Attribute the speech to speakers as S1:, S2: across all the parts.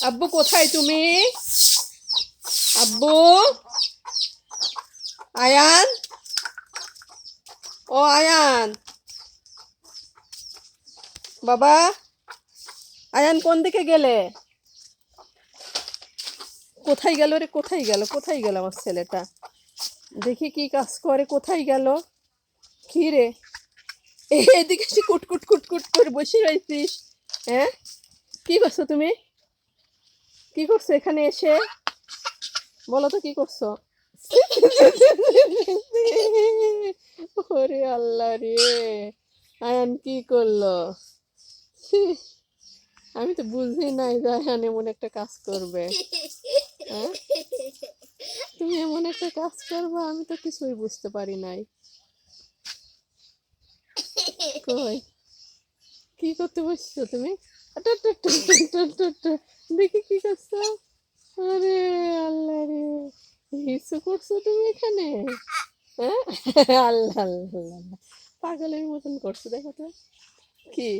S1: আব্বু কোথায় তুমি? আব্বু, আয়ান, ও আয়ান, বাবা, আয়ান কোন দিকে গেলে? কোথায় গেল রে? কোথায় গেল? কোথায় গেল আমার ছেলেটা? দেখি কি কাজ করে। কোথায় গেল? কি রে, এদিকে এসে কুটকুট কুটকুট করে বসে রয়েছিস? হ্যাঁ, কি করছো তুমি? কি করছো এখানে এসে? বলো তো কি করছো? ওরে আল্লাহ রে, আয়ান কি করলো? আমি তো বুঝি নাই যে আয়ান এমন একটা কাজ করবে। হ্যাঁ, তুমি এমন একটা কাজ করবে আমি তো কিছুই বুঝতে পারি নাই। কই, কি করতে বসছো তুমি? দেখি কি করছো? আরে আল্লাহ রে, কিছু করছো তুমি এখানে? হ্যাঁ, আল্লাহ আল্লাহ আল্লাহ, পাগলের মতন করছো দেখো তো। কি?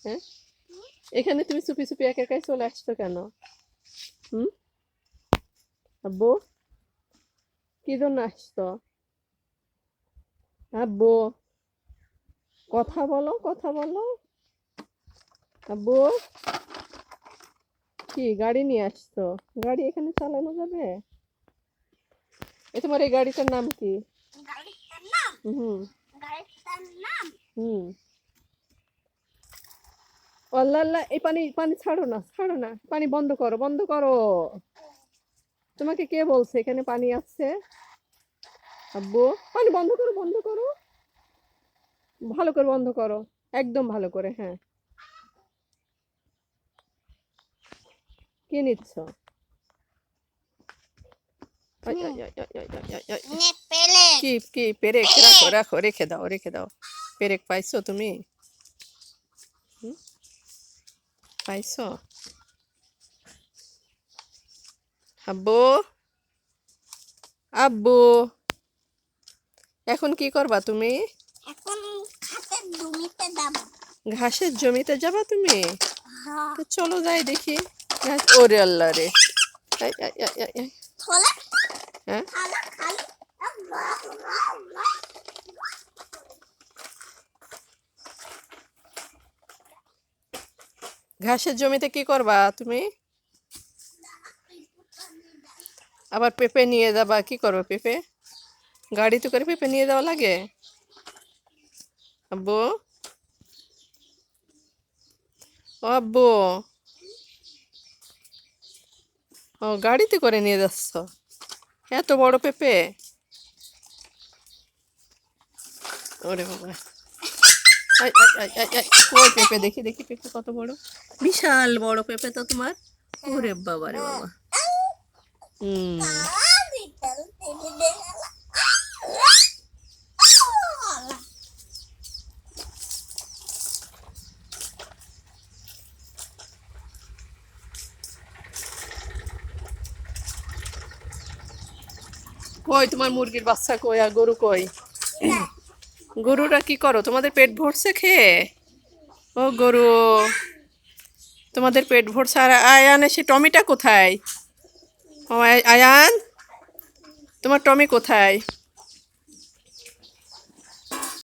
S1: হ্যাঁ, এখানে তুমি চুপি চুপি একা একাই চলে আসছো কেন? হুম, আব্বু, কি জন্য আসছো? আব্বু, কথা বলো, কথা বলো। আব্বু, কি গাড়ি নিয়ে আসছো? গাড়ি এখানে চালানো যাবে? তোমার এই গাড়িটার নাম কি? হুম হুম, আল্লাহ আল্লাহ, এই পানি পানি ছাড়ো না, ছাড়ো না, পানি বন্ধ করো, বন্ধ করো। তোমাকে কে বলছে এখানে পানি আছে? আব্বু, পানি বন্ধ করো, বন্ধ করো, ভালো করে বন্ধ করো, একদম ভালো করে। হ্যাঁ, কি নিচ্ছ? কি কি পেরেক? রাখো রাখো, রেখে দাও, রেখে দাও। পেরেক পাইছো তুমি? পাইছো? আব্বু, আব্বু, এখন কি করবা তুমি?
S2: এখন ঘাসের জমিতে যাব।
S1: ঘাসের জমিতে যাবা তুমি? তো চলো যাই দেখি। ওরে আল্লাহ রে, হ্যাঁ, ঘাসের জমিতে কি করবা তুমি? আবার পেঁপে নিয়ে যাবা? কি করবে পেঁপে? গাড়িতে করে পেঁপে নিয়ে যাওয়া লাগে? আব্বু, ও আব্বু, ও গাড়িতে করে নিয়ে যাচ্ছ? এত বড় পেঁপে? ওরে বাবা, কই পেঁপে? দেখি দেখি পেঁপে কত বড়, বিশাল বড় পেঁপে তো তোমার। ওরে বাবা রে বাবা। হুম, কই তোমার মুরগির বাচ্চা কই আর গরু কই? গরুরা কি করো? তোমাদের পেট ভরছে খেয়ে? ও গরু, তোমাদের পেট ভরছে। আর আয়ান এসে টমিটা কোথায়? ও আয়ান, তোমার টমি কোথায়?